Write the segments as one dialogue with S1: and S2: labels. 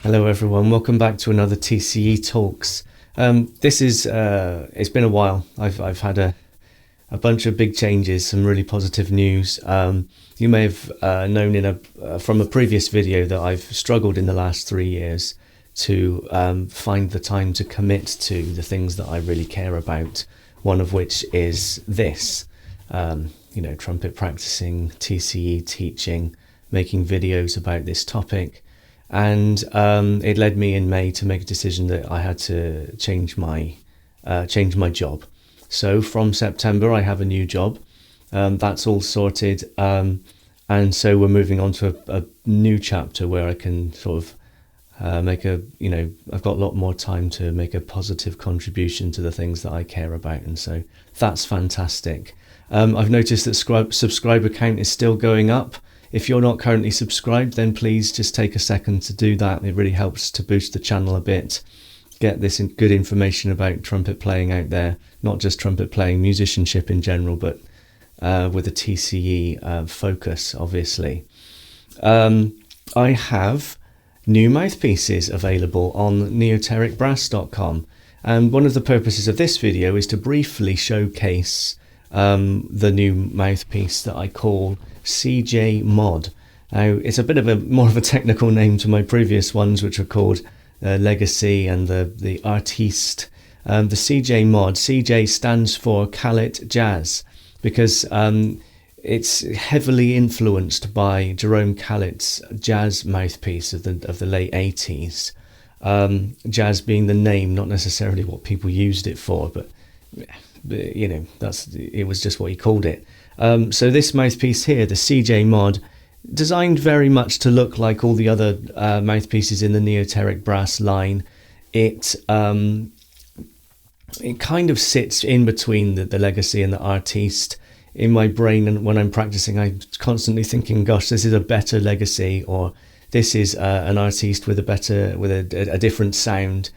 S1: Hello everyone, welcome back to another TCE Talks. It's been a while. I've had a bunch of big changes, some really positive news. You may have known from a previous video that I've struggled in the last 3 years to find the time to commit to the things that I really care about. One of which is this, trumpet practicing, TCE teaching, making videos about this topic. And it led me in May to make a decision that I had to change my job. So from September, I have a new job. That's all sorted. And so we're moving on to a new chapter where I can sort of I've got a lot more time to make a positive contribution to the things that I care about. And so that's fantastic. I've noticed that subscriber count is still going up. If you're not currently subscribed, then please just take a second to do that. It really helps to boost the channel a bit, get this good information about trumpet playing out there, not just trumpet playing, musicianship in general, but with a TCE focus, obviously. I have new mouthpieces available on neotericbrass.com. And one of the purposes of this video is to briefly showcase the new mouthpiece that I call CJ Mod. Now, it's a bit of more of a technical name to my previous ones, which are called Legacy and the Artiste. The CJ Mod, CJ stands for Khaled Jazz, because it's heavily influenced by Jerome Khaled's jazz mouthpiece of the late 80s. Jazz being the name, not necessarily what people used it for, but it was just what he called it. So this mouthpiece here, the CJ Mod, designed very much to look like all the other mouthpieces in the Neoteric Brass line. It kind of sits in between the Legacy and the Artiste. In my brain, and when I'm practicing, I'm constantly thinking, gosh, this is a better Legacy, or this is an Artiste with a different sound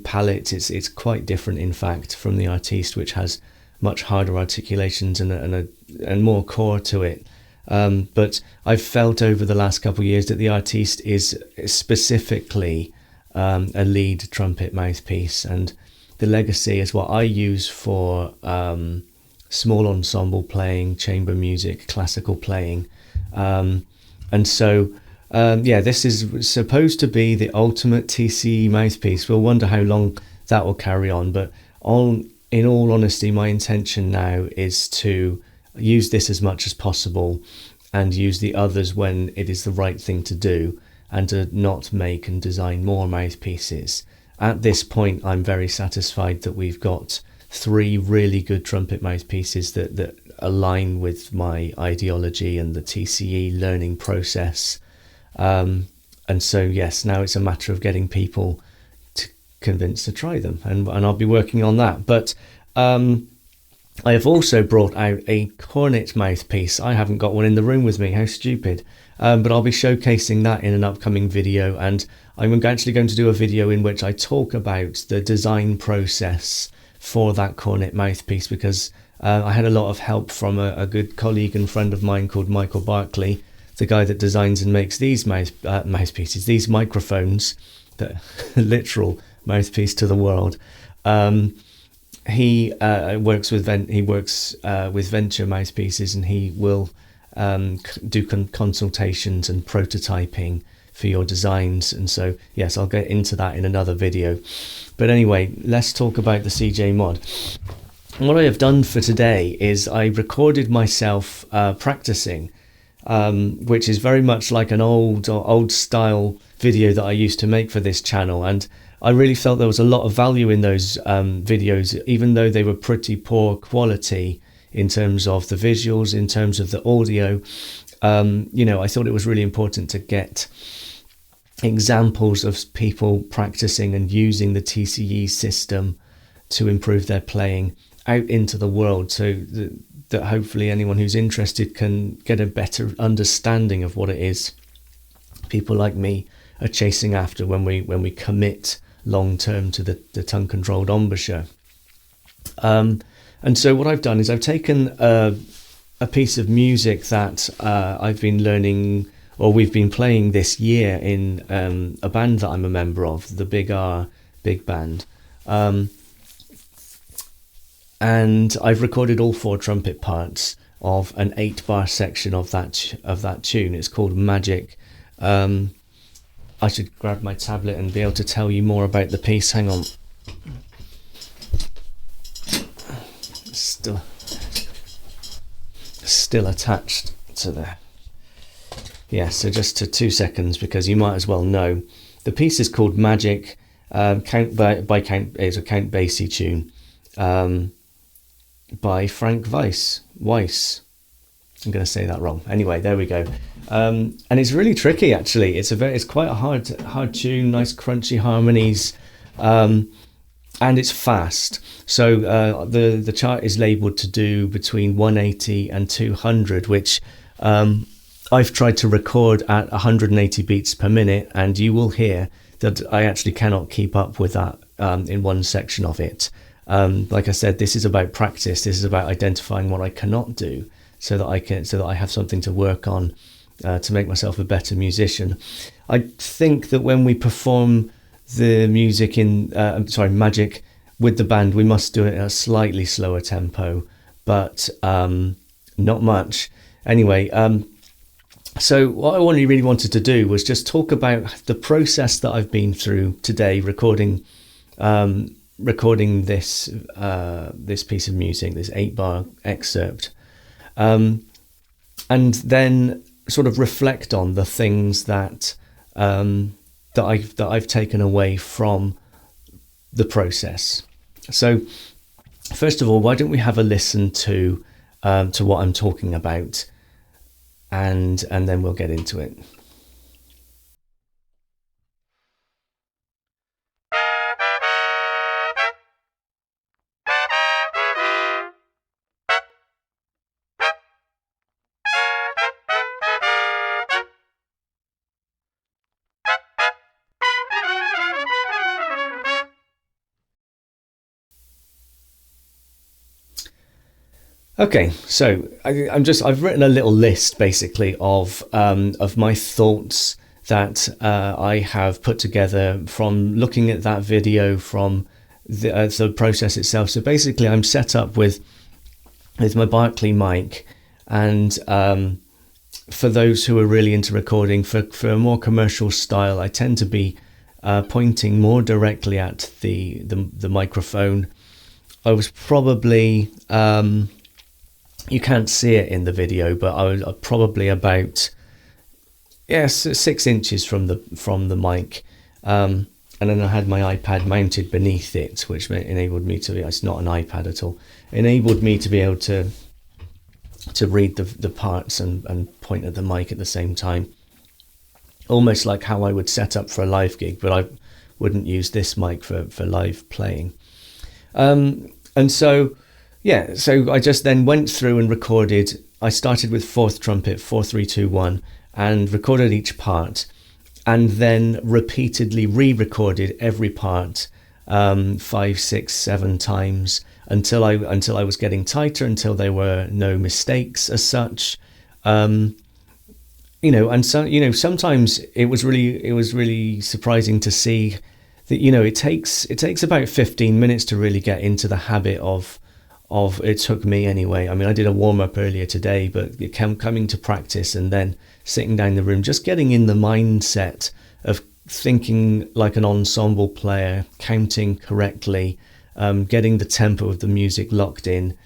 S1: palette. It's quite different, in fact, from the Artiste, which has much harder articulations and more core to it. But I've felt over the last couple of years that the Artiste is specifically a lead trumpet mouthpiece, and the Legacy is what I use for small ensemble playing, chamber music, classical playing. This is supposed to be the ultimate TCE mouthpiece. We'll wonder how long that will carry on, but in all honesty, my intention now is to use this as much as possible and use the others when it is the right thing to do, and to not make and design more mouthpieces. At this point, I'm very satisfied that we've got 3 really good trumpet mouthpieces that align with my ideology and the TCE learning process. And so, yes, now it's a matter of getting people convinced to try them, and I'll be working on that. But I have also brought out a cornet mouthpiece. I haven't got one in the room with me, how stupid. But I'll be showcasing that in an upcoming video, and I'm actually going to do a video in which I talk about the design process for that cornet mouthpiece, because I had a lot of help from a good colleague and friend of mine called Michael Barkley, the guy that designs and makes these mouthpieces, these microphones, the literal mouthpiece to the world. He works with venture mouthpieces, and he will do consultations and prototyping for your designs. And so, yes, I'll get into that in another video. But anyway, let's talk about the CJ Mod. What I have done for today is I recorded myself practicing, which is very much like an old style video that I used to make for this channel, and I really felt there was a lot of value in those videos, even though they were pretty poor quality in terms of the visuals, in terms of the audio. I thought it was really important to get examples of people practicing and using the TCE system to improve their playing out into the world, so that hopefully anyone who's interested can get a better understanding of what it is people like me are chasing after when we commit long term to the tongue controlled embouchure. And so what I've done is I've taken a piece of music that I've been learning or we've been playing this year in a band that I'm a member of, the Big R Big Band. And I've recorded all 4 trumpet parts of an 8-bar section of that tune. It's called Magic. I should grab my tablet and be able to tell you more about the piece. Hang on. Still attached to the... Yeah, so just to 2 seconds, because you might as well know. The piece is called Magic. Count Basie tune by Frank Weiss. I'm going to say that wrong. Anyway, there we go. And it's really tricky, actually. It's quite a hard tune, nice crunchy harmonies, and it's fast. So the chart is labelled to do between 180 and 200, which I've tried to record at 180 beats per minute, and you will hear that I actually cannot keep up with that in one section of it. Like I said, this is about practice. This is about identifying what I cannot do, so that I have something to work on to make myself a better musician. I think that when we perform the music Magic with the band, we must do it at a slightly slower tempo, but not much. Anyway, so what I really wanted to do was just talk about the process that I've been through today, recording this piece of music, this 8-bar excerpt, and then sort of reflect on the things that I've taken away from the process. So, first of all, why don't we have a listen to what I'm talking about, and then we'll get into it. Okay, so I've written a little list basically of my thoughts that I have put together from looking at that video, from the process itself. So basically, I'm set up with my Barclay mic, and for those who are really into recording, for a more commercial style, I tend to be pointing more directly at the microphone. I was probably you can't see it in the video, but I was probably about 6 inches from the mic, and then I had my iPad mounted beneath it, which enabled me to. It's not an iPad at all. Enabled me to be able to read the parts and point at the mic at the same time, almost like how I would set up for a live gig, but I wouldn't use this mic for live playing. And so. Yeah, so I just then went through and recorded. I started with 4th trumpet, 4, 3, 2, 1, and recorded each part, and then repeatedly re-recorded every part 5, 6, 7 times until I was getting tighter, until there were no mistakes as such. And so sometimes it was really surprising to see that it takes about 15 minutes to really get into the habit of it took me anyway. I mean, I did a warm-up earlier today, but coming to practice and then sitting down in the room, just getting in the mindset of thinking like an ensemble player, counting correctly, getting the tempo of the music locked in,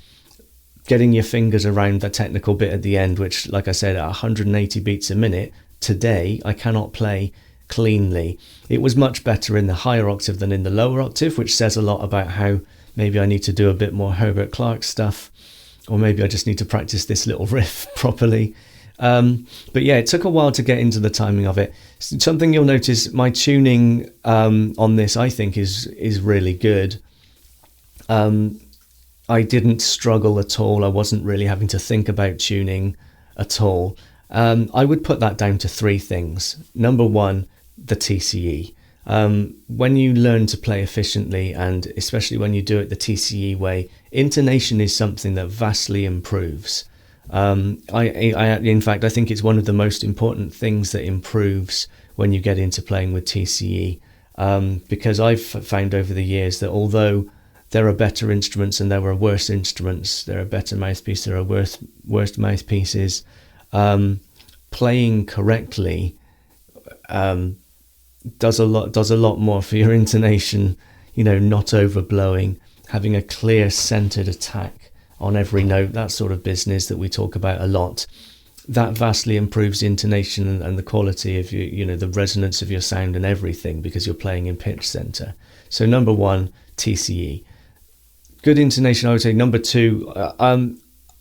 S1: getting your fingers around the technical bit at the end, which, like I said, at 180 beats a minute, today I cannot play cleanly. It was much better in the higher octave than in the lower octave, which says a lot about how maybe I need to do a bit more Herbert Clark stuff, or maybe I just need to practice this little riff properly. But yeah, it took a while to get into the timing of it. Something you'll notice, my tuning on this, I think, is really good. I didn't struggle at all. I wasn't really having to think about tuning at all. I would put that down to 3 things. Number 1, the TCE. When you learn to play efficiently, and especially when you do it the TCE way, intonation is something that vastly improves. In fact, I think it's one of the most important things that improves when you get into playing with TCE, because I've found over the years that although there are better instruments and there are worse instruments, there are better mouthpieces, there are worse mouthpieces, playing correctly does a lot more for your intonation, not overblowing, having a clear centered attack on every note, that sort of business that we talk about a lot. That vastly improves the intonation and the quality of the resonance of your sound and everything, because you're playing in pitch center. So number one, TCE. Good intonation, I would say. Number two,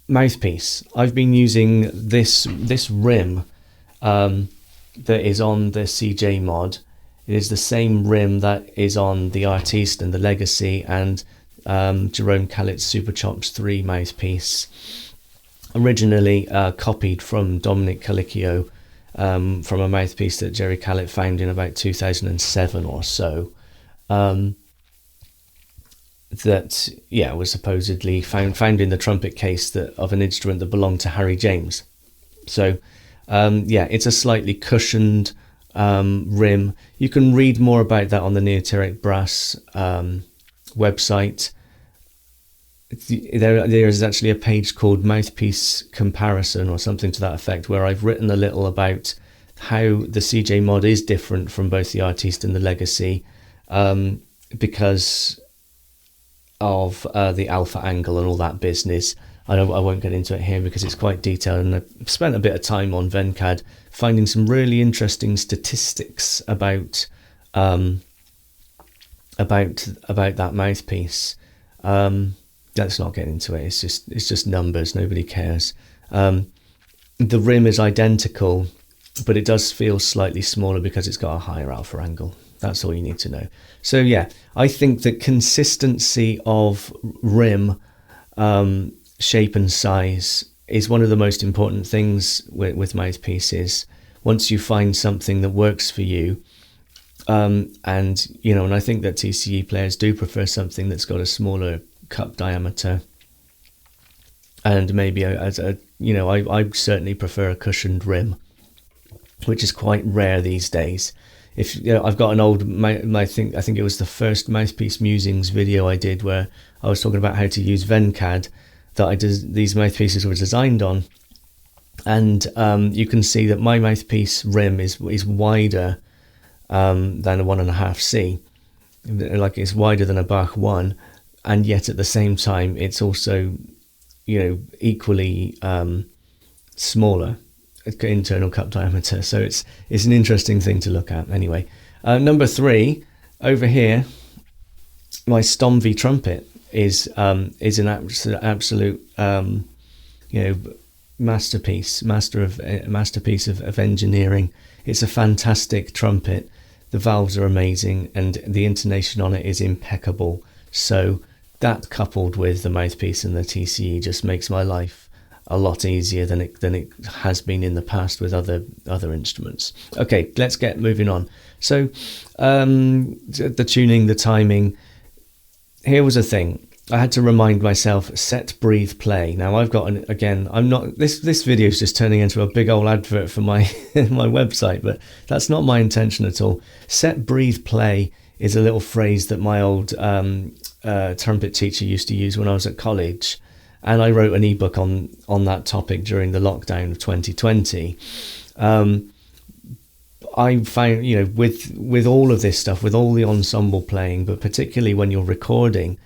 S1: mouthpiece. I've been using this rim that is on the CJ mod. It is the same rim that is on the Artiste and the Legacy and Jerome Callet's Super Chops 3 mouthpiece. Originally copied from Dominic Calicchio, from a mouthpiece that Jerry Callet found in about 2007 or so. That was supposedly found in the trumpet case of an instrument that belonged to Harry James. So it's a slightly cushioned rim. You can read more about that on the Neoteric Brass website. There is actually a page called Mouthpiece Comparison or something to that effect, where I've written a little about how the CJ mod is different from both the Artiste and the Legacy, because of the alpha angle and all that business. I won't get into it here because it's quite detailed, and I've spent a bit of time on Venncad finding some really interesting statistics about that mouthpiece. Let's not get into it. It's just numbers. Nobody cares. The rim is identical, but it does feel slightly smaller because it's got a higher alpha angle. That's all you need to know. So yeah, I think that consistency of rim shape and size is one of the most important things with mouthpieces. Once you find something that works for you, and I think that TCE players do prefer something that's got a smaller cup diameter, and maybe I certainly prefer a cushioned rim, which is quite rare these days. I've got an old, I think it was the first Mouthpiece Musings video I did, where I was talking about how to use Venncad that these mouthpieces were designed on, and you can see that my mouthpiece rim is wider than a 1.5C, like it's wider than a Bach 1, and yet at the same time it's also equally smaller internal cup diameter. So it's an interesting thing to look at. Anyway, number 3 over here, my Stomvy trumpet is an absolute masterpiece of engineering. It's a fantastic trumpet. The valves are amazing and the intonation on it is impeccable. So that, coupled with the mouthpiece and the TCE, just makes my life a lot easier than it has been in the past with other instruments. Okay, let's get moving on. So the tuning, the timing. Here was a thing. I had to remind myself: set, breathe, play. Now I've got I'm not. This video is just turning into a big old advert for my my website, but that's not my intention at all. Set, breathe, play is a little phrase that my old trumpet teacher used to use when I was at college, and I wrote an ebook on that topic during the lockdown of 2020. I find, with all of this stuff, with all the ensemble playing, but particularly when you're recording,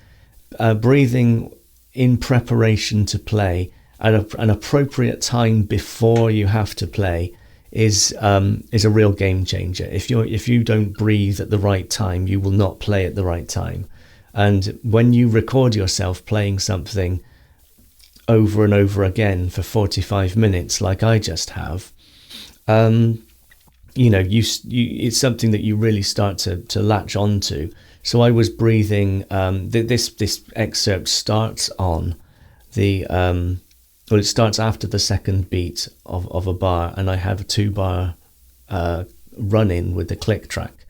S1: breathing in preparation to play at an appropriate time before you have to play is a real game changer. If you don't breathe at the right time, you will not play at the right time. And when you record yourself playing something over and over again for 45 minutes, like I just have, it's something that you really start to latch onto. So I was breathing. This excerpt starts on the it starts after the second beat of a bar, and I have a 2-bar run in with the click track.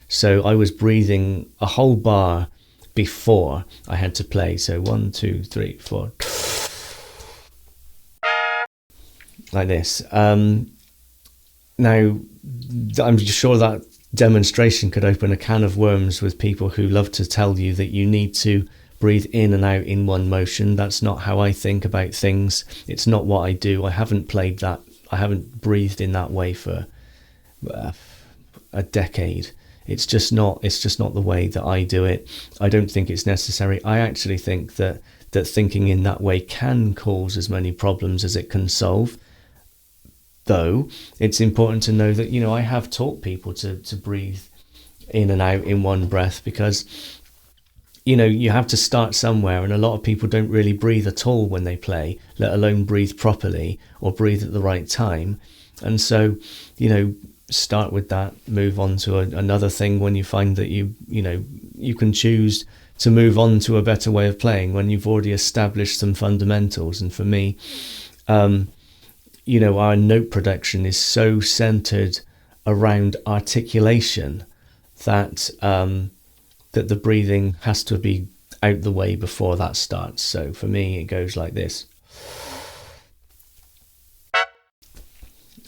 S1: So I was breathing a whole bar before I had to play. So 1, 2, 3, 4. like this. Now, I'm sure that demonstration could open a can of worms with people who love to tell you that you need to breathe in and out in one motion. That's not how I think about things. It's not what I do. I haven't breathed in that way for a decade. It's just not the way that I do it. I don't think it's necessary. I actually think that thinking in that way can cause as many problems as it can solve. Though it's important to know that, I have taught people to breathe in and out in one breath, because, you have to start somewhere, and a lot of people don't really breathe at all when they play, let alone breathe properly or breathe at the right time. And so, start with that, move on to another thing when you find that you can choose to move on to a better way of playing when you've already established some fundamentals. And for me, our note production is so centered around articulation that that the breathing has to be out the way before that starts. So for me, it goes like this.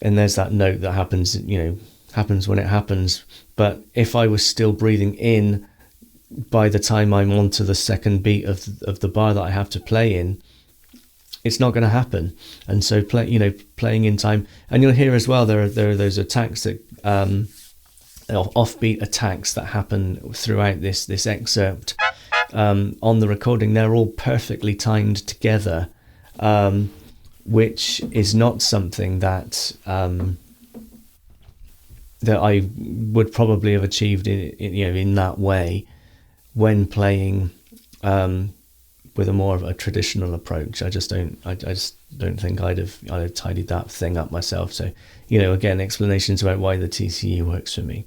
S1: And there's that note that happens when it happens. But if I was still breathing in by the time I'm on to the second beat of the bar that I have to play in, it's not going to happen. And so playing in time, and you'll hear as well, there are those attacks that offbeat attacks that happen throughout this excerpt on the recording. They're all perfectly timed together, which is not something that that I would probably have achieved in that way when playing with a more of a traditional approach. I just don't think I'd have tidied that thing up myself. So, again, explanations about why the TCE works for me.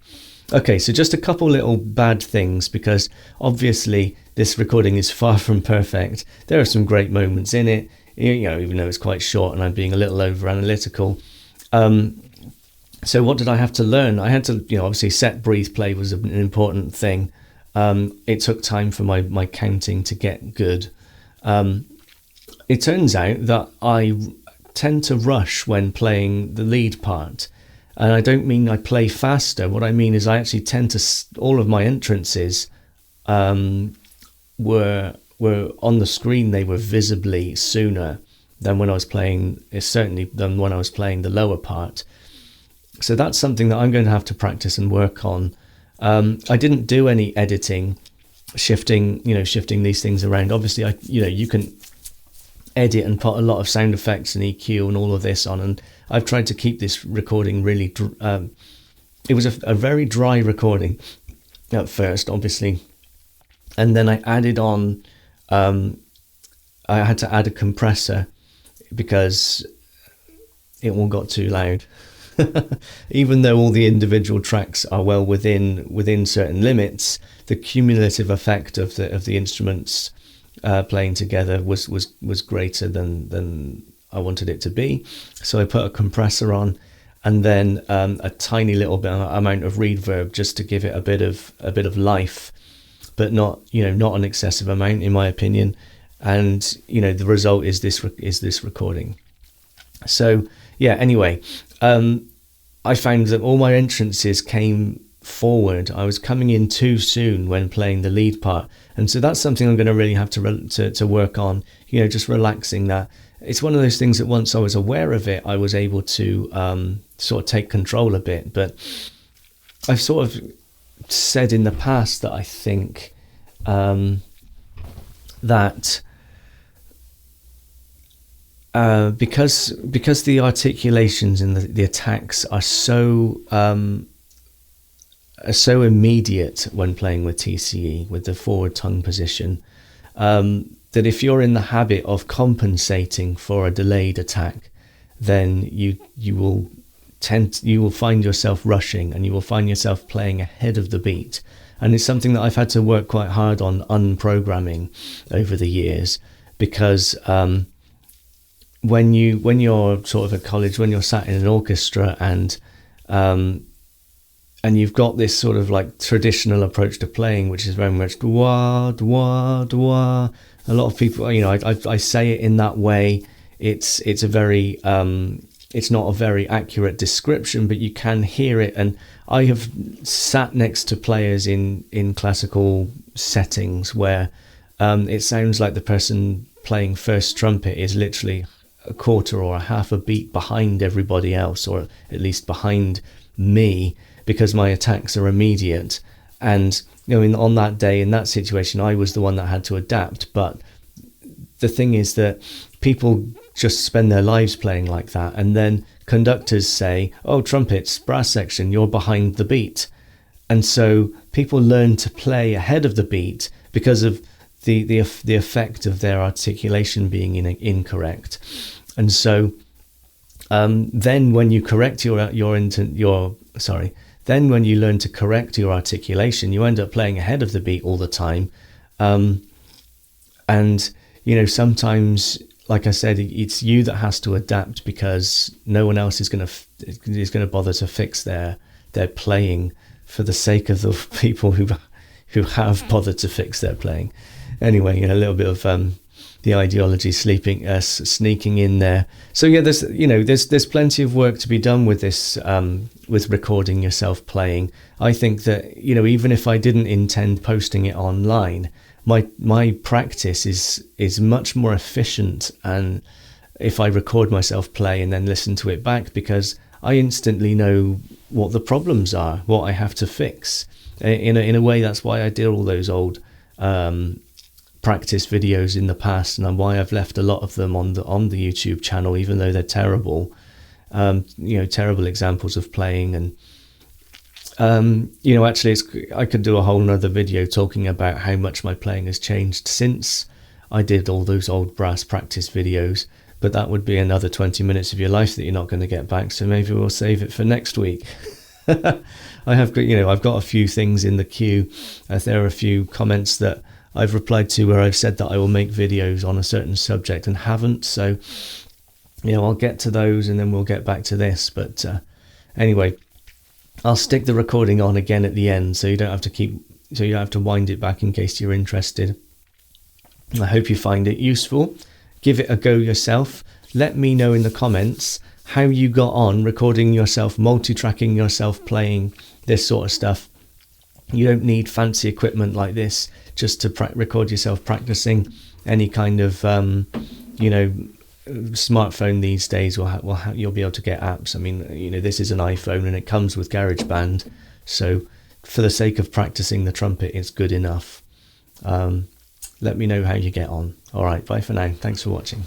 S1: Okay, so just a couple little bad things, because obviously this recording is far from perfect. There are some great moments in it, even though it's quite short and I'm being a little over analytical. So what did I have to learn? I had to, obviously set, breathe, play was an important thing. It took time for my counting to get good. It turns out that I tend to rush when playing the lead part. And I don't mean I play faster. What I mean is I actually tend to, all of my entrances were on the screen. They were visibly sooner than when I was playing, certainly than when I was playing the lower part. So that's something that I'm going to have to practice and work on. I didn't do any editing, shifting these things around. Obviously, you can edit and put a lot of sound effects and EQ and all of this on. And I've tried to keep this recording really. It was a very dry recording at first, obviously, and then I added on. I had to add a compressor because it all got too loud. Even though all the individual tracks are well within certain limits, the cumulative effect of the instruments playing together was greater than I wanted it to be. So I put a compressor on, and then a tiny little bit amount of reverb just to give it a bit of life, but not an excessive amount, in my opinion. And the result is this recording. So yeah, anyway, I found that all my entrances came forward. I was coming in too soon when playing the lead part, and so that's something I'm going to really have to work on. Just relaxing that. It's one of those things that once I was aware of it, I was able to sort of take control a bit. But I've sort of said in the past that I think that. Because the articulations and the attacks are so immediate when playing with TCE, with the forward tongue position, that if you're in the habit of compensating for a delayed attack, then you will find yourself rushing, and you will find yourself playing ahead of the beat. And it's something that I've had to work quite hard on unprogramming over the years, because when you're sort of at college, when you're sat in an orchestra and you've got this sort of like traditional approach to playing, which is very much dwa dwa dwa. A lot of people, I say it in that way. It's a very it's not a very accurate description, but you can hear it. And I have sat next to players in classical settings where it sounds like the person playing first trumpet is literally a quarter or a half a beat behind everybody else, or at least behind me, because my attacks are immediate. And on that day, in that situation, I was the one that had to adapt. But the thing is that people just spend their lives playing like that, and then conductors say, oh, trumpets, brass section, you're behind the beat. And so people learn to play ahead of the beat because of the effect of their articulation being incorrect. And so then when you correct then when you learn to correct your articulation, you end up playing ahead of the beat all the time. And sometimes, like I said, it's you that has to adapt, because no one else is going to bother to fix their playing for the sake of the people who have bothered to fix their playing. Anyway, a little bit of the ideology sneaking in there. So yeah, there's plenty of work to be done with this, with recording yourself playing. I think that even if I didn't intend posting it online, my practice is much more efficient, and if I record myself play and then listen to it back, because I instantly know what the problems are, what I have to fix. In a way, that's why I did all those old practice videos in the past, and why I've left a lot of them on the YouTube channel, even though they're terrible. Terrible examples of playing. And actually, I could do a whole nother video talking about how much my playing has changed since I did all those old brass practice videos, but that would be another 20 minutes of your life that you're not going to get back, so maybe we'll save it for next week. I've got a few things in the queue, as there are a few comments that I've replied to where I've said that I will make videos on a certain subject and haven't, so I'll get to those and then we'll get back to this. But anyway, I'll stick the recording on again at the end, so you don't have to wind it back in case you're interested. I hope you find it useful. Give it a go yourself. Let me know in the comments how you got on recording yourself, multi-tracking yourself playing this sort of stuff. You don't need fancy equipment like this just to record yourself practicing. Any kind of smartphone these days you'll be able to get apps. I mean, this is an iPhone and it comes with GarageBand, so for the sake of practicing the trumpet, it's good enough. Let me know how you get on. All right, bye for now. Thanks for watching.